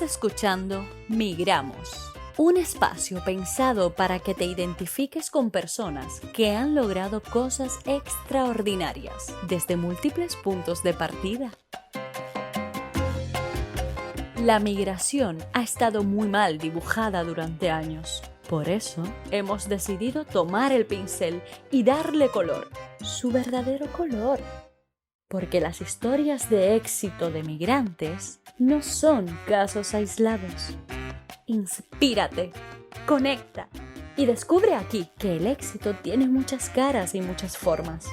escuchando Migramos, un espacio pensado para que te identifiques con personas que han logrado cosas extraordinarias desde múltiples puntos de partida. La migración ha estado muy mal dibujada durante años. Por eso hemos decidido tomar el pincel y darle color, su verdadero color. Porque las historias de éxito de migrantes no son casos aislados. Inspírate, conecta y descubre aquí que el éxito tiene muchas caras y muchas formas.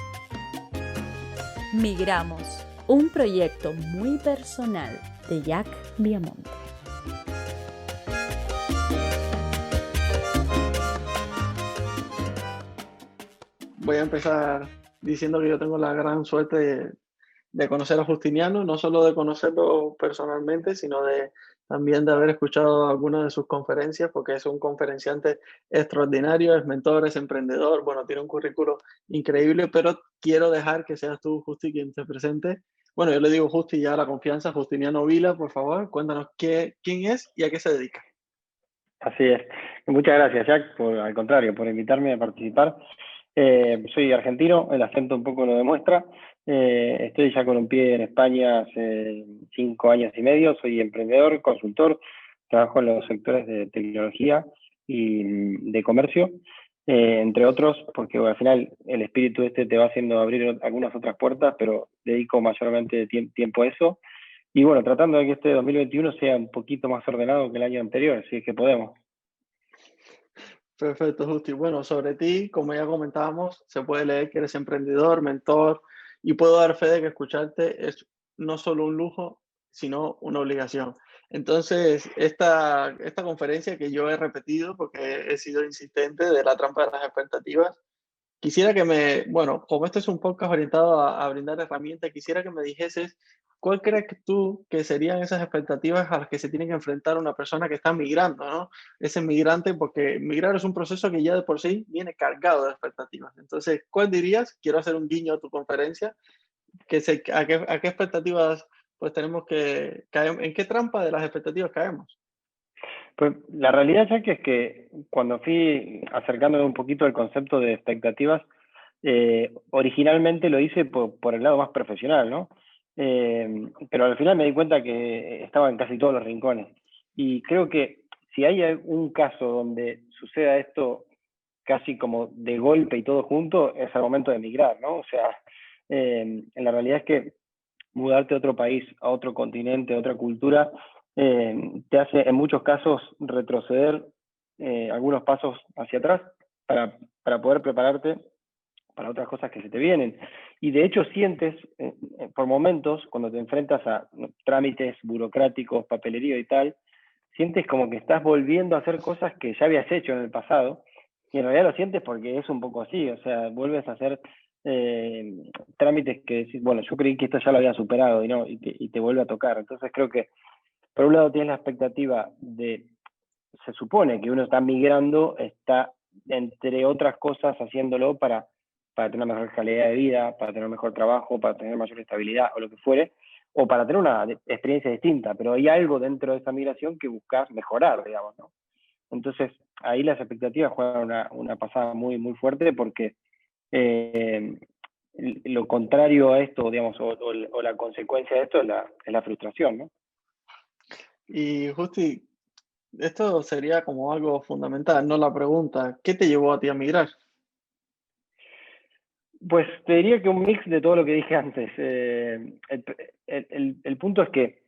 Migramos, un proyecto muy personal de Jack Viamonte. Voy a empezar diciendo que yo tengo la gran suerte de conocer a Justiniano, no solo de conocerlo personalmente, sino también de haber escuchado algunas de sus conferencias, porque es un conferenciante extraordinario, es mentor, es emprendedor, bueno, tiene un currículo increíble, pero quiero dejar que seas tú, Justi, quien te presente. Bueno, yo le digo Justi ya la confianza, Justiniano Vila, por favor, cuéntanos quién es y a qué se dedica. Así es. Muchas gracias, Jack, al contrario, por invitarme a participar. Soy argentino, el acento un poco lo demuestra. Estoy ya con un pie en España hace 5 años y medio. Soy emprendedor, consultor, trabajo en los sectores de tecnología y de comercio, entre otros, porque bueno, al final el espíritu te va haciendo abrir algunas otras puertas, pero dedico mayormente tiempo a eso. Y bueno, tratando de que este 2021 sea un poquito más ordenado que el año anterior, si es que podemos. Perfecto, Justi. Bueno, sobre ti, como ya comentábamos, se puede leer que eres emprendedor, mentor, y puedo dar fe de que escucharte es no solo un lujo, sino una obligación. Entonces, esta conferencia que yo he repetido, porque he sido insistente de la trampa de las expectativas, quisiera bueno, como este es un podcast orientado a brindar herramientas, quisiera que me dijeses cuál crees que tú que serían esas expectativas a las que se tiene que enfrentar una persona que está migrando, ¿no? Ese migrante, porque migrar es un proceso que ya de por sí viene cargado de expectativas. Entonces, ¿cuál dirías? Quiero hacer un guiño a tu conferencia, a qué expectativas pues tenemos que caer, en qué trampa de las expectativas caemos. Pues la realidad, Jack, es que cuando fui acercándome un poquito al concepto de expectativas, originalmente lo hice por el lado más profesional, ¿no? Pero al final me di cuenta que estaba en casi todos los rincones. Y creo que si hay un caso donde suceda esto casi como de golpe y todo junto, es al momento de emigrar, ¿no? O sea, en la realidad es que mudarte a otro país, a otro continente, a otra cultura, te hace en muchos casos retroceder algunos pasos hacia atrás para poder prepararte para otras cosas que se te vienen. Y de hecho sientes por momentos, cuando te enfrentas a trámites burocráticos, papelería y tal, sientes como que estás volviendo a hacer cosas que ya habías hecho en el pasado, y en realidad lo sientes porque es un poco así, o sea, vuelves a hacer trámites que decís, bueno, yo creí que esto ya lo había superado y te vuelve a tocar. Entonces creo que, por un lado, tienes la expectativa se supone que uno está migrando, está, entre otras cosas, haciéndolo para tener una mejor calidad de vida, para tener un mejor trabajo, para tener mayor estabilidad o lo que fuere, o para tener una experiencia distinta, pero hay algo dentro de esa migración que buscas mejorar, digamos, ¿no? Entonces, ahí las expectativas juegan una pasada muy, muy fuerte porque eh, lo contrario a esto, digamos, o la consecuencia de esto es la frustración, ¿no? Y Justi, esto sería como algo fundamental, no la pregunta, ¿qué te llevó a ti a migrar? Pues te diría que un mix de todo lo que dije antes. El punto es que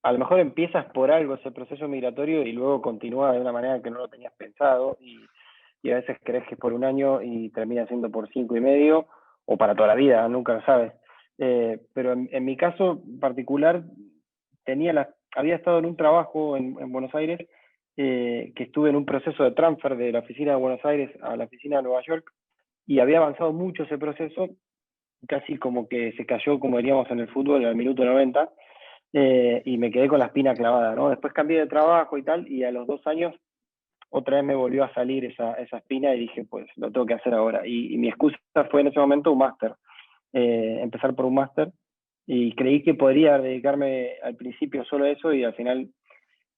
a lo mejor empiezas por algo ese proceso migratorio y luego continúa de una manera que no lo tenías pensado y a veces crees que es por un año y termina siendo por 5 y medio o para toda la vida, nunca lo sabes. Pero en mi caso particular había estado en un trabajo en Buenos Aires, que estuve en un proceso de transfer de la oficina de Buenos Aires a la oficina de Nueva York y había avanzado mucho ese proceso, casi como que se cayó, como diríamos en el fútbol, al minuto 90, y me quedé con la espina clavada, ¿no? Después cambié de trabajo y tal, y a los 2 años otra vez me volvió a salir esa espina y dije, pues lo tengo que hacer ahora. Y mi excusa fue en ese momento un máster, empezar por un máster, y creí que podría dedicarme al principio solo a eso y al final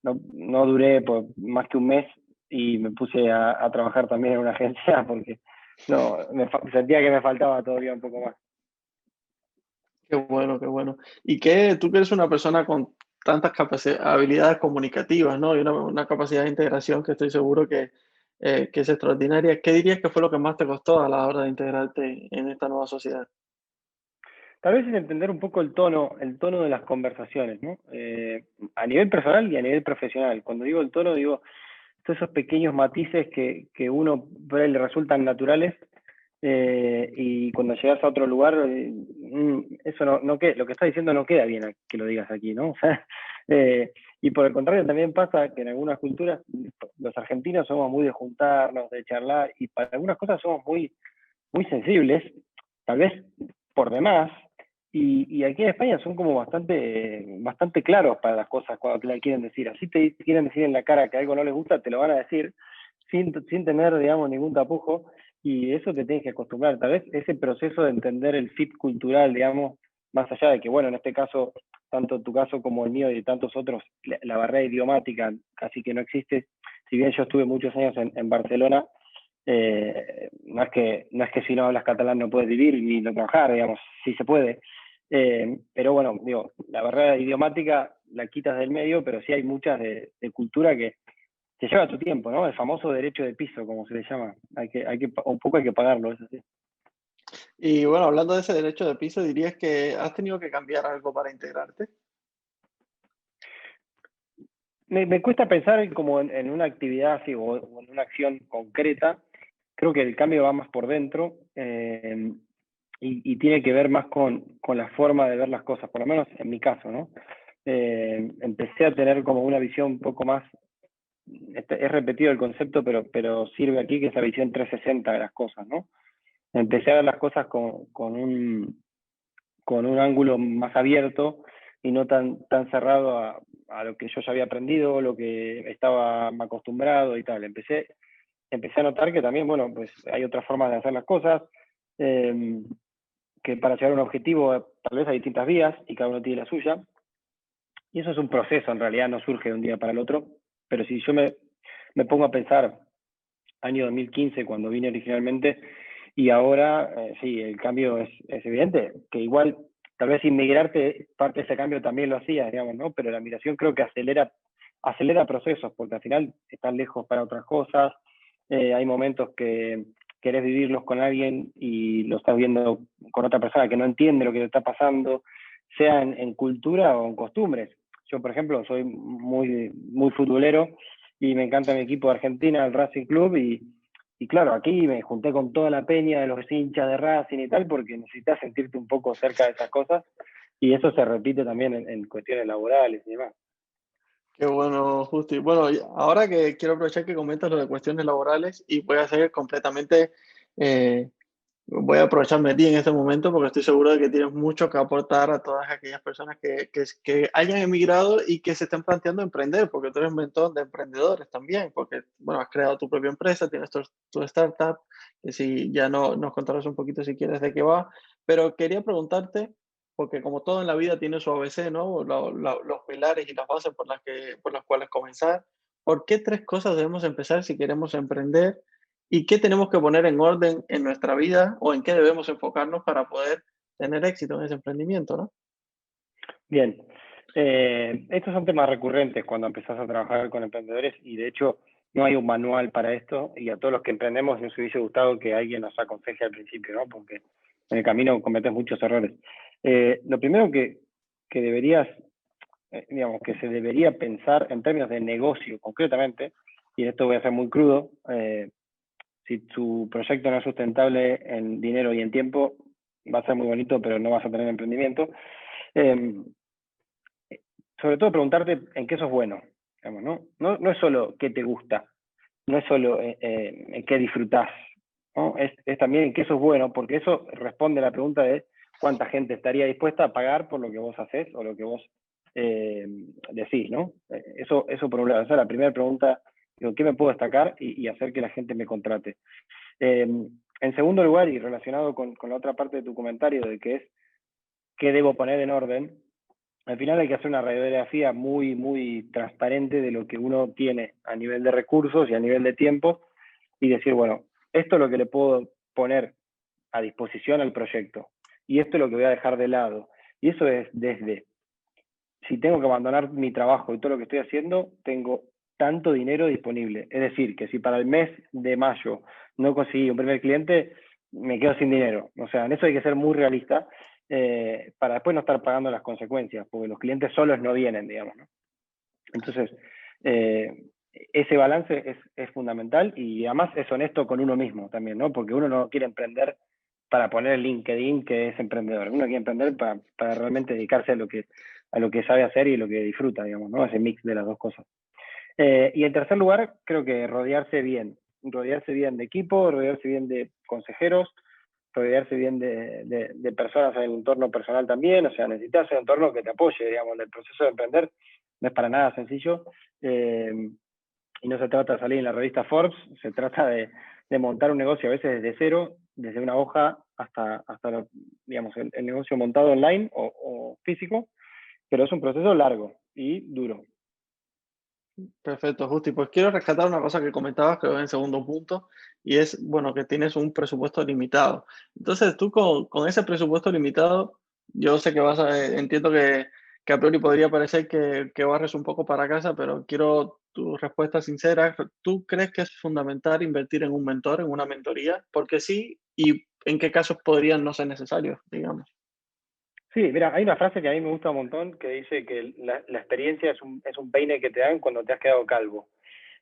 no duré por más que un mes y me puse a trabajar también en una agencia porque no, sentía que me faltaba todavía un poco más. Qué bueno, qué bueno. Y que tú que eres una persona con tantas habilidades comunicativas, ¿no? Y una capacidad de integración que estoy seguro que es extraordinaria. ¿Qué dirías que fue lo que más te costó a la hora de integrarte en esta nueva sociedad? Tal vez es entender un poco el tono de las conversaciones, ¿no? A nivel personal y a nivel profesional. Cuando digo el tono, digo todos esos pequeños matices que uno por ahí le resultan naturales y cuando llegas a otro lugar, eso no queda, lo que estás diciendo no queda bien que lo digas aquí, ¿no? O sea, y por el contrario también pasa que en algunas culturas los argentinos somos muy de juntarnos, de charlar y para algunas cosas somos muy sensibles, tal vez por demás, y aquí en España son como bastante claros para las cosas cuando te la quieren decir. Así te quieren decir en la cara que algo no les gusta, te lo van a decir sin tener, digamos, ningún tapujo, y eso te tienes que acostumbrar. Tal vez ese proceso de entender el fit cultural, digamos, más allá de que, bueno, en este caso, tanto tu caso como el mío y de tantos otros, la barrera idiomática casi que no existe. Si bien yo estuve muchos años en Barcelona, no es que si no hablas catalán no puedes vivir ni no trabajar, digamos, sí se puede. Pero bueno, digo, la barrera idiomática la quitas del medio, pero sí hay muchas de cultura que te lleva tu tiempo, ¿no? El famoso derecho de piso, como se le llama. Un poco hay que pagarlo, eso sí. Y bueno, hablando de ese derecho de piso, ¿dirías que has tenido que cambiar algo para integrarte? Me cuesta pensar como en una actividad así o en una acción concreta. Creo que el cambio va más por dentro y tiene que ver más con la forma de ver las cosas, por lo menos en mi caso, ¿no? Empecé a tener como una visión un poco más, he repetido el concepto, pero sirve aquí, que es la visión 360 de las cosas, ¿no? Empecé a ver las cosas con un ángulo más abierto y no tan cerrado a lo que yo ya había aprendido, lo que estaba acostumbrado y tal. Empecé a notar que también, bueno, pues hay otras formas de hacer las cosas, que para llegar a un objetivo tal vez hay distintas vías y cada uno tiene la suya. Y eso es un proceso, en realidad no surge de un día para el otro, pero si yo me pongo a pensar año 2015 cuando vine originalmente y ahora, sí, el cambio es evidente, que igual tal vez inmigrarte, parte de ese cambio también lo hacía, digamos, ¿no? Pero la migración creo que acelera procesos, porque al final estás lejos para otras cosas, hay momentos que querés vivirlos con alguien y lo estás viendo con otra persona que no entiende lo que te está pasando, sea en cultura o en costumbres. Yo, por ejemplo, soy muy futbolero y me encanta mi equipo de Argentina, el Racing Club, y claro, aquí me junté con toda la peña de los hinchas de Racing y tal, porque necesitas sentirte un poco cerca de esas cosas, y eso se repite también en cuestiones laborales y demás. Qué bueno, Justi. Bueno, y ahora que quiero aprovechar que comentas lo de cuestiones laborales y voy a ser completamente, eh, voy a aprovecharme de ti en este momento porque estoy seguro de que tienes mucho que aportar a todas aquellas personas que hayan emigrado y que se estén planteando emprender, porque tú eres un mentor de emprendedores también, porque, bueno, has creado tu propia empresa, tienes tu startup, que si ya no nos contarás un poquito si quieres de qué va, pero quería preguntarte, porque como todo en la vida tiene su ABC, ¿no? Los pilares y las bases por las cuales comenzar. ¿Por qué tres cosas debemos empezar si queremos emprender? ¿Y qué tenemos que poner en orden en nuestra vida o en qué debemos enfocarnos para poder tener éxito en ese emprendimiento, ¿no? Bien, estos son temas recurrentes cuando empezás a trabajar con emprendedores y de hecho no hay un manual para esto y a todos los que emprendemos nos hubiese gustado que alguien nos aconseje al principio, ¿no? Porque en el camino cometes muchos errores. Lo primero que deberías, digamos, que se debería pensar en términos de negocio concretamente, y en esto voy a ser muy crudo, si tu proyecto no es sustentable en dinero y en tiempo, va a ser muy bonito, pero no vas a tener emprendimiento. Eh, Sobre todo preguntarte en qué sos bueno, digamos, ¿no? No es solo qué te gusta, no es solo en qué disfrutás, ¿no? Es también en qué sos bueno, porque eso responde a la pregunta de cuánta gente estaría dispuesta a pagar por lo que vos haces o lo que vos decís, ¿no? Eso por un lado, esa es la primera pregunta, digo, ¿qué me puedo destacar y hacer que la gente me contrate? En segundo lugar, y relacionado con la otra parte de tu comentario, de que es qué debo poner en orden, al final hay que hacer una radiografía muy, muy transparente de lo que uno tiene a nivel de recursos y a nivel de tiempo y decir, bueno, esto es lo que le puedo poner a disposición al proyecto y esto es lo que voy a dejar de lado. Y eso es desde, si tengo que abandonar mi trabajo y todo lo que estoy haciendo, tengo tanto dinero disponible. Es decir, que si para el mes de mayo no conseguí un primer cliente, me quedo sin dinero. O sea, en eso hay que ser muy realista para después no estar pagando las consecuencias, porque los clientes solos no vienen, digamos, ¿no? Entonces, ese balance es fundamental y además es honesto con uno mismo también, ¿no? Porque uno no quiere emprender para poner en LinkedIn que es emprendedor. Uno quiere emprender para realmente dedicarse a lo que sabe hacer y lo que disfruta, digamos, ¿no? Ese mix de las dos cosas. Y en tercer lugar, creo que rodearse bien de equipo, rodearse bien de consejeros, rodearse bien de personas en el entorno personal también, o sea, necesitas un entorno que te apoye, digamos, en el proceso de emprender, no es para nada sencillo, y no se trata de salir en la revista Forbes, se trata de montar un negocio a veces desde cero, desde una hoja hasta digamos, el negocio montado online o físico, pero es un proceso largo y duro. Perfecto, Justi. Pues quiero rescatar una cosa que comentabas, creo, en segundo punto, y es, bueno, que tienes un presupuesto limitado. Entonces, tú con ese presupuesto limitado, yo sé que entiendo que a priori podría parecer que barres un poco para casa, pero quiero tu respuesta sincera. ¿Tú crees que es fundamental invertir en un mentor, en una mentoría? Porque sí, y en qué casos podrían no ser necesarios, digamos. Sí, mira, hay una frase que a mí me gusta un montón que dice que la experiencia es un peine que te dan cuando te has quedado calvo.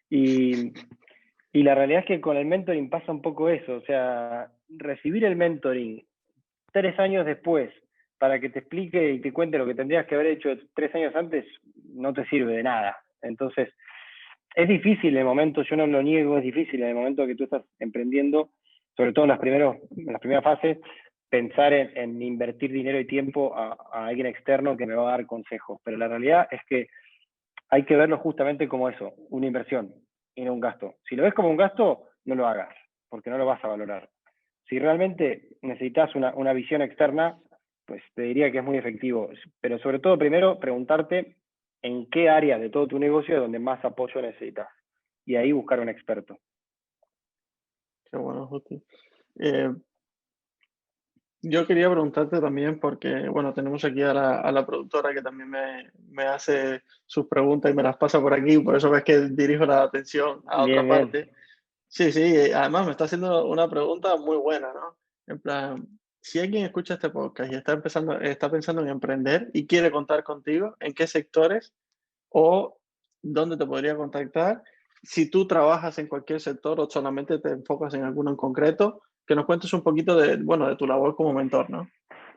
Y, y la realidad es que con el mentoring pasa un poco eso, o sea, recibir el mentoring 3 años después para que te explique y te cuente lo que tendrías que haber hecho 3 años antes, no te sirve de nada. Entonces, es difícil en el momento, yo no lo niego, es difícil en el momento que tú estás emprendiendo, sobre todo en las primeras fases, pensar en invertir dinero y tiempo a alguien externo que me va a dar consejos. Pero la realidad es que hay que verlo justamente como eso, una inversión y no un gasto. Si lo ves como un gasto, no lo hagas, porque no lo vas a valorar. Si realmente necesitas una visión externa, pues te diría que es muy efectivo. Pero sobre todo, primero, preguntarte en qué área de todo tu negocio es donde más apoyo necesitas. Y ahí buscar un experto. Qué bueno, Justi. Eh, Yo quería preguntarte también porque, bueno, tenemos aquí a la productora que también me hace sus preguntas y me las pasa por aquí, por eso ves que dirijo la atención a otra Bien, bien. parte. Sí, sí, además me está haciendo una pregunta muy buena, ¿no? En plan, si alguien escucha este podcast y está pensando en emprender y quiere contar contigo, ¿en qué sectores o dónde te podría contactar? Si tú trabajas en cualquier sector o solamente te enfocas en alguno en concreto, que nos cuentes un poquito de, bueno, de tu labor como mentor, ¿no?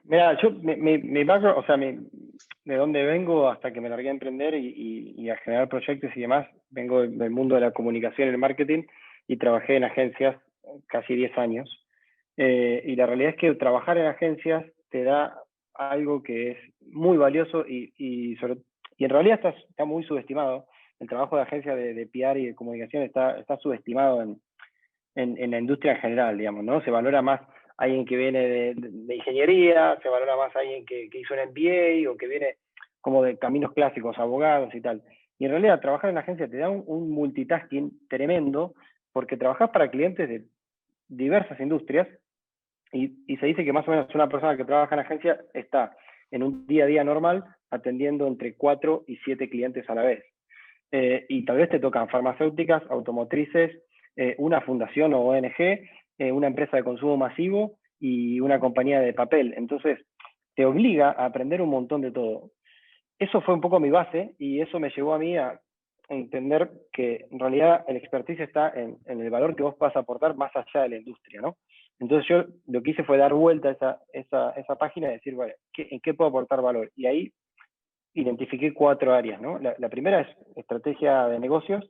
Mira, yo, mi background, o sea, de dónde vengo hasta que me largué a emprender y a generar proyectos y demás, vengo del mundo de la comunicación y el marketing y trabajé en agencias casi 10 años. Y la realidad es que trabajar en agencias te da algo que es muy valioso y en realidad está muy subestimado. El trabajo de agencia de PR y de comunicación está subestimado en la industria en general, digamos, ¿no? Se valora más alguien que viene de ingeniería, se valora más alguien que hizo un MBA o que viene como de caminos clásicos, abogados y tal. Y en realidad trabajar en la agencia te da un multitasking tremendo porque trabajas para clientes de diversas industrias y se dice que más o menos una persona que trabaja en agencia está en un día a día normal atendiendo entre 4 y 7 clientes a la vez. Y tal vez te tocan farmacéuticas, automotrices, una fundación o ONG, una empresa de consumo masivo y una compañía de papel. Entonces, te obliga a aprender un montón de todo. Eso fue un poco mi base y eso me llevó a mí a entender que en realidad el expertise está en el valor que vos vas a aportar más allá de la industria, ¿no? Entonces yo lo que hice fue dar vuelta a esa página y decir, vale, ¿en qué puedo aportar valor? Y ahí identifiqué 4 áreas, ¿no? La primera es estrategia de negocios,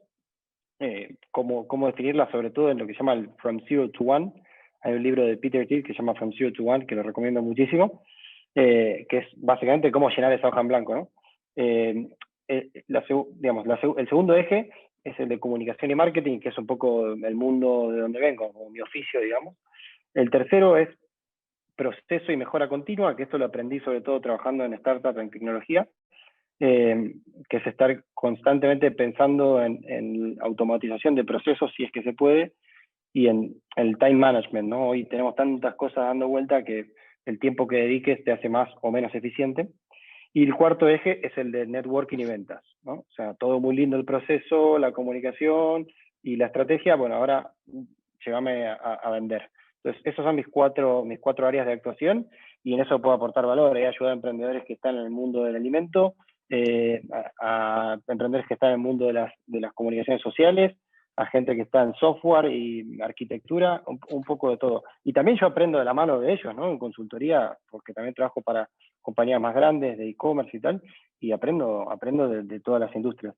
cómo definirla, sobre todo en lo que se llama el From Zero to One. Hay un libro de Peter Thiel que se llama From Zero to One, que lo recomiendo muchísimo, que es básicamente cómo llenar esa hoja en blanco, ¿no? Digamos, el segundo eje es el de comunicación y marketing, que es un poco el mundo de donde vengo, o mi oficio, digamos. El tercero es proceso y mejora continua, que esto lo aprendí sobre todo trabajando en startups en tecnología, que es estar constantemente pensando en automatización de procesos, si es que se puede, y en el time management, ¿no? Hoy tenemos tantas cosas dando vuelta que el tiempo que dediques te hace más o menos eficiente. Y el cuarto eje es el de networking y ventas, ¿no? O sea, todo muy lindo el proceso, la comunicación y la estrategia, bueno, ahora llévame a vender. Entonces, esos son mis cuatro áreas de actuación y en eso puedo aportar valor. He ayudado a emprendedores que están en el mundo del alimento, a emprendedores que están en el mundo de las comunicaciones sociales, a gente que está en software y arquitectura, un poco de todo. Y también yo aprendo de la mano de ellos, ¿no? En consultoría, porque también trabajo para compañías más grandes de e-commerce y tal, y aprendo de todas las industrias.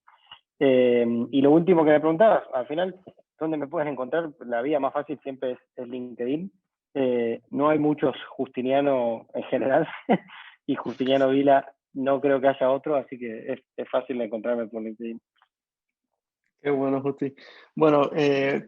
Y lo último que me preguntabas, al final, ¿dónde me puedes encontrar? La vía más fácil siempre es LinkedIn. No hay muchos Justiniano en general, y Justiniano Vila no creo que haya otro, así que es fácil de encontrarme por LinkedIn. Qué bueno, Justi. Bueno,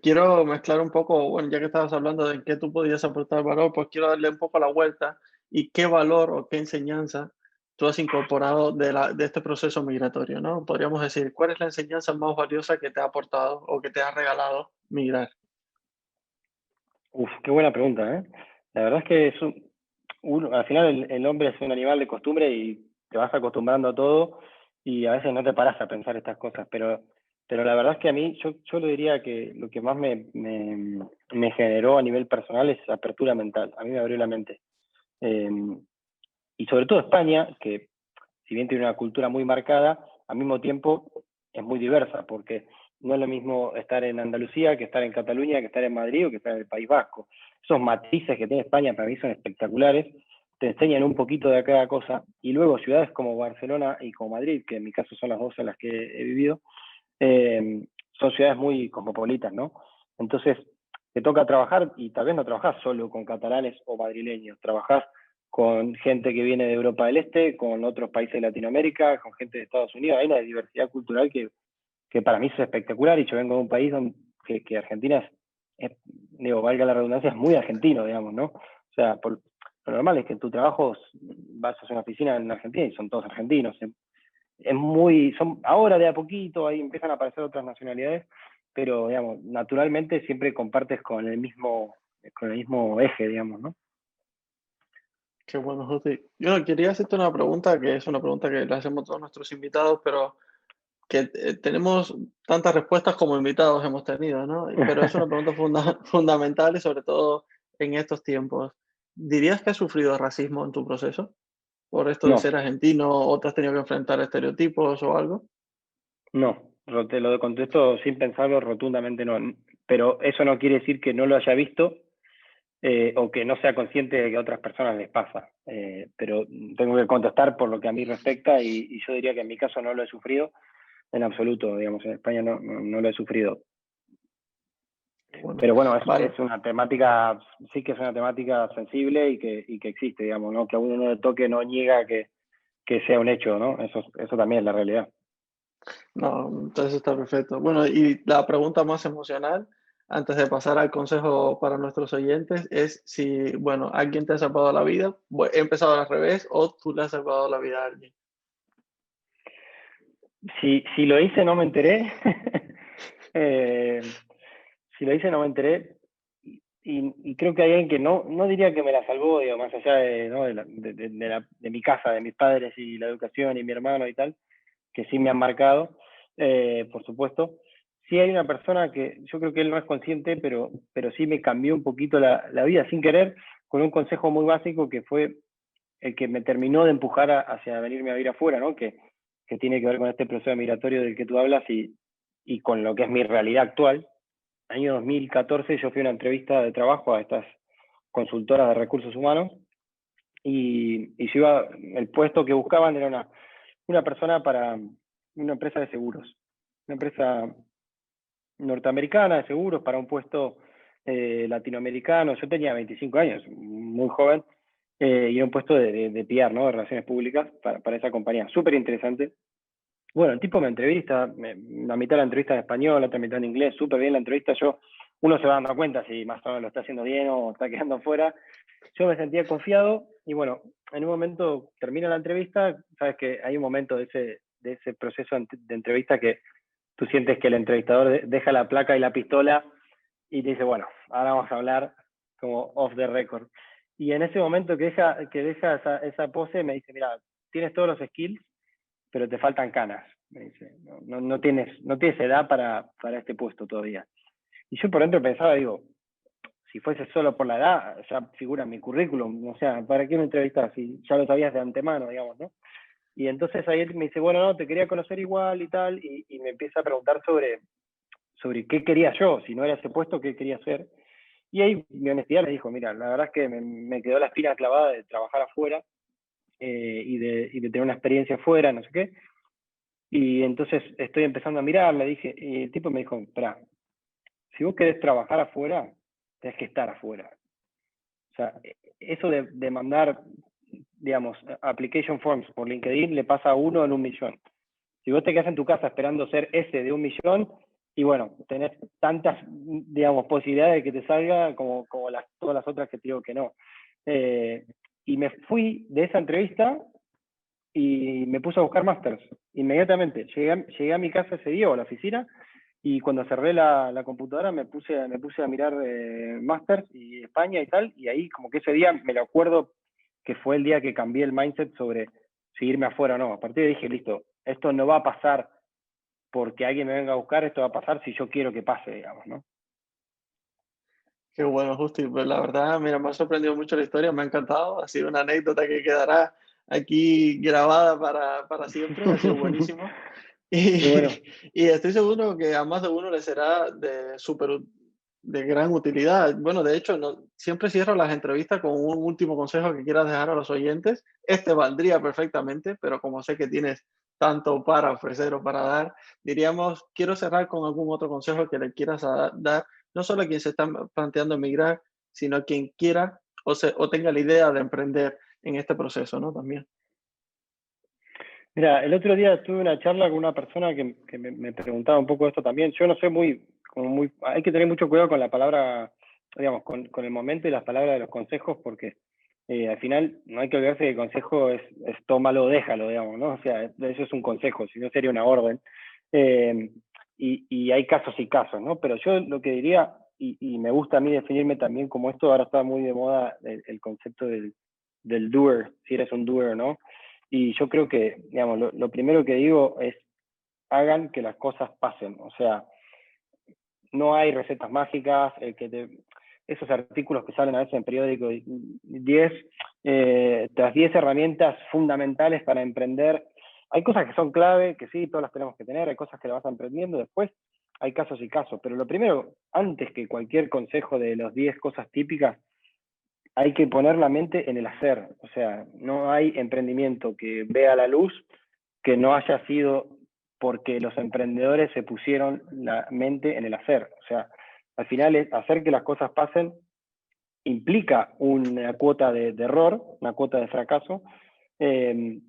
quiero mezclar un poco, bueno, ya que estabas hablando de en qué tú podías aportar valor, pues quiero darle un poco la vuelta y qué valor o qué enseñanza tú has incorporado de este proceso migratorio, ¿no? Podríamos decir, ¿cuál es la enseñanza más valiosa que te ha aportado o que te ha regalado migrar? Uf, qué buena pregunta, ¿eh? La verdad es que al final el hombre es un animal de costumbre y te vas acostumbrando a todo y a veces no te paras a pensar estas cosas, pero la verdad es que a mí, yo lo diría que lo que más me generó a nivel personal es apertura mental. A mí me abrió la mente. Eh, y sobre todo España, que si bien tiene una cultura muy marcada, al mismo tiempo es muy diversa, porque no es lo mismo estar en Andalucía que estar en Cataluña, que estar en Madrid o que estar en el País Vasco. Esos matices que tiene España para mí son espectaculares, te enseñan un poquito de cada cosa, y luego ciudades como Barcelona y como Madrid, que en mi caso son las dos en las que he vivido, son ciudades muy cosmopolitas, ¿no? Entonces, te toca trabajar y tal vez no trabajás solo con catalanes o madrileños, trabajás con gente que viene de Europa del Este, con otros países de Latinoamérica, con gente de Estados Unidos. Hay una diversidad cultural que para mí es espectacular, y yo vengo de un país que Argentina digo, valga la redundancia, es muy argentino, digamos, ¿no? O sea, lo normal es que en tu trabajo vas a una oficina en Argentina y son todos argentinos. Ahora de a poquito ahí empiezan a aparecer otras nacionalidades, pero digamos, naturalmente siempre compartes con el mismo eje, digamos, ¿no? Qué bueno, Justi. Yo quería hacerte una pregunta que es una pregunta que le hacemos a todos nuestros invitados, pero que tenemos tantas respuestas como invitados hemos tenido, ¿no? Pero es una pregunta fundamental y sobre todo en estos tiempos. ¿Dirías que has sufrido racismo en tu proceso? Por esto de No, ser argentino o te has tenido que enfrentar a estereotipos o algo. no, te lo contesto sin pensarlo rotundamente no. Pero eso no quiere decir que no lo haya visto, o que no sea consciente de que a otras personas les pasa. Pero tengo que contestar por lo que a mí respecta, y yo diría que en mi caso no lo he sufrido en absoluto, digamos, en España no lo he sufrido. Bueno, Pero bueno, vale. es una temática, sí que es una temática sensible y que existe, digamos, ¿no? Que a uno no le toque no niega que sea un hecho, ¿no? Eso también es la realidad. No, entonces está perfecto. Bueno, y la pregunta más emocional, antes de pasar al consejo para nuestros oyentes, es si, bueno, alguien te ha salvado la vida, he empezado al revés, o tú le has salvado la vida a alguien. Si lo hice, no me enteré. eh, si lo hice, no me enteré. Y creo que hay alguien que no diría que me la salvó, digo, más allá de, ¿no? de mi casa, de mis padres y la educación y mi hermano y tal, que sí me han marcado, por supuesto. Sí hay una persona que yo creo que él no es consciente, pero sí me cambió un poquito la vida sin querer, con un consejo muy básico que fue el que me terminó de empujar hacia venirme a vivir afuera, ¿no? Que tiene que ver con este proceso migratorio del que tú hablas y con lo que es mi realidad actual. Año 2014 yo fui a una entrevista de trabajo a estas consultoras de recursos humanos, y el puesto que buscaban era una persona para una empresa de seguros, una empresa norteamericana de seguros para un puesto latinoamericano. Yo tenía 25 años, muy joven, y era un puesto de PR, ¿no? De relaciones públicas para esa compañía. Súper interesante. Bueno, el tipo me entrevista, la mitad de la entrevista en español, la otra mitad en inglés, súper bien la entrevista. Yo uno se va dando cuenta si más o menos lo está haciendo bien o está quedando afuera. Yo me sentía confiado y bueno, en un momento termina la entrevista, sabes que hay un momento de ese proceso de entrevista que tú sientes que el entrevistador deja la placa y la pistola y te dice, bueno, ahora vamos a hablar como off the record. Y en ese momento que deja esa pose, me dice, mira, tienes todos los skills, pero te faltan canas. Me dice, no tienes edad para este puesto todavía. Y yo por dentro pensaba, digo, si fuese solo por la edad, ya figura en mi currículum, o sea, ¿para qué me entrevistas si ya lo sabías de antemano, digamos, ¿no? Y entonces ahí él me dice, bueno, no, te quería conocer igual y tal, y me empieza a preguntar sobre qué quería yo, si no era ese puesto, qué quería hacer. Y ahí mi honestidad le dijo, mira, la verdad es que me quedó la espina clavada de trabajar afuera y de tener una experiencia afuera, no sé qué. Y entonces estoy empezando a mirar, le dije, y el tipo me dijo, espera, si vos querés trabajar afuera, tenés que estar afuera. O sea, eso de mandar, digamos, application forms por LinkedIn le pasa a 1 en 1.000.000. Si vos te quedás en tu casa esperando ser ese de 1.000.000, y bueno, tenés tantas, digamos, posibilidades de que te salga como todas las otras que te digo que no. Y me fui de esa entrevista y me puse a buscar másters. Inmediatamente. Llegué a mi casa ese día o a la oficina y cuando cerré la computadora me puse a mirar másters y España y tal, y ahí como que ese día me lo acuerdo que fue el día que cambié el mindset sobre si irme afuera o no. A partir de ahí dije, listo, esto no va a pasar porque alguien me venga a buscar, esto va a pasar si yo quiero que pase, digamos, ¿no? Qué bueno, Justi. Pues la verdad, mira, me ha sorprendido mucho la historia, me ha encantado. Ha sido una anécdota que quedará aquí grabada para siempre. Ha sido buenísimo. Y bueno, Y estoy seguro que a más de uno le será de gran utilidad. Bueno, de hecho, no, siempre cierro las entrevistas con un último consejo que quieras dejar a los oyentes. Este valdría perfectamente, pero como sé que tienes tanto para ofrecer o para dar, diríamos, quiero cerrar con algún otro consejo que le quieras dar, no solo a quien se está planteando emigrar, sino a quien quiera o tenga la idea de emprender en este proceso, ¿no? También. mira, el otro día tuve una charla con una persona que me preguntaba un poco esto también. Yo no sé hay que tener mucho cuidado con la palabra, digamos, con el momento y las palabras de los consejos, porque al final no hay que olvidarse que el consejo es tómalo o déjalo, digamos, ¿no? O sea, eso es un consejo, si no sería una orden. Eh, y hay casos y casos, ¿no? Pero yo lo que diría, y me gusta a mí definirme también como esto, ahora está muy de moda el concepto del doer, si eres un doer, ¿no? Y yo creo que, digamos, lo primero que digo es, hagan que las cosas pasen. O sea, no hay recetas mágicas, esos artículos que salen a veces en periódico, 10, tras 10 herramientas fundamentales para emprender. Hay cosas que son clave, que sí, todas las tenemos que tener, hay cosas que las vas aprendiendo, después hay casos y casos. Pero lo primero, antes que cualquier consejo de los 10 cosas típicas, hay que poner la mente en el hacer. O sea, no hay emprendimiento que vea la luz que no haya sido porque los emprendedores se pusieron la mente en el hacer. O sea, al final es hacer que las cosas pasen implica una cuota de error, una cuota de fracaso,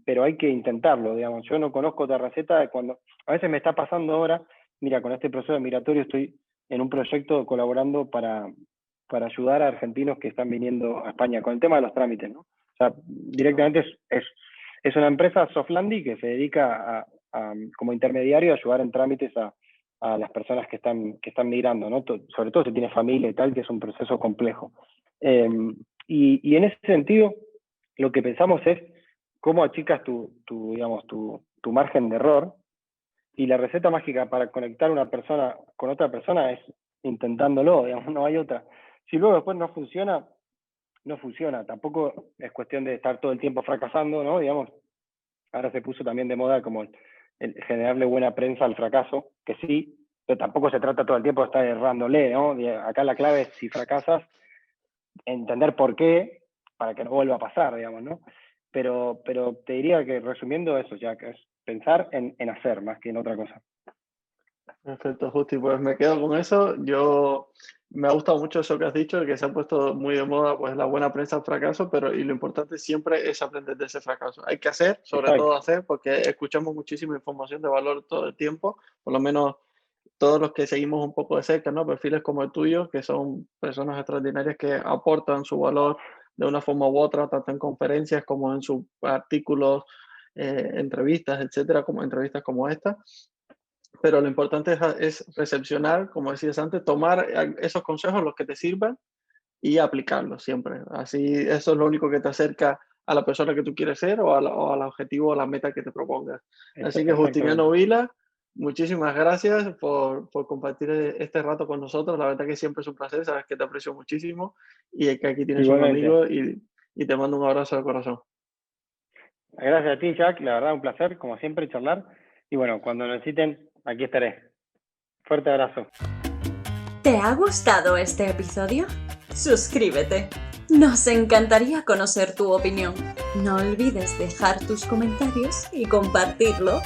pero hay que intentarlo, digamos. Yo no conozco otra receta de cuando, a veces me está pasando ahora, mira, con este proceso migratorio estoy en un proyecto colaborando para ayudar a argentinos que están viniendo a España con el tema de los trámites, ¿no? O sea, directamente es una empresa Softlandy que se dedica como intermediario a ayudar en trámites a las personas que están migrando, ¿no? Sobre todo si tiene familia y tal, que es un proceso complejo. Y en ese sentido, lo que pensamos es cómo achicas digamos, tu margen de error, y la receta mágica para conectar una persona con otra persona es intentándolo, digamos, no hay otra. Si luego después no funciona, no funciona. Tampoco es cuestión de estar todo el tiempo fracasando, ¿no? Digamos, ahora se puso también de moda como el generarle buena prensa al fracaso, que sí, pero tampoco se trata todo el tiempo de estar errándole, ¿no? Acá la clave es, si fracasas, entender por qué, para que no vuelva a pasar, digamos, ¿no? Pero te diría que resumiendo eso, ya que es pensar en hacer más que en otra cosa. Perfecto, Justi, pues me quedo con eso. Me ha gustado mucho eso que has dicho, que se ha puesto muy de moda, pues la buena prensa al fracaso, y lo importante siempre es aprender de ese fracaso. Hay que hacer, sobre Exacto. todo hacer, porque escuchamos muchísima información de valor todo el tiempo, por lo menos todos los que seguimos un poco de cerca, ¿no? Perfiles como el tuyo, que son personas extraordinarias que aportan su valor de una forma u otra, tanto en conferencias como en sus artículos, entrevistas, etcétera, como entrevistas como esta. Pero lo importante es recepcionar, como decías antes, tomar esos consejos, los que te sirvan, y aplicarlos siempre. Así, eso es lo único que te acerca a la persona que tú quieres ser o al objetivo o a la meta que te propongas. Así que Justiniano Vila, muchísimas gracias por compartir este rato con nosotros. La verdad que siempre es un placer, sabes que te aprecio muchísimo y que aquí tienes Igualmente. un amigo y te mando un abrazo de corazón. Gracias a ti, Jack. La verdad, un placer, como siempre, charlar. Y bueno, cuando lo necesiten, aquí estaré. Fuerte abrazo. ¿Te ha gustado este episodio? Suscríbete. Nos encantaría conocer tu opinión. No olvides dejar tus comentarios y compartirlo.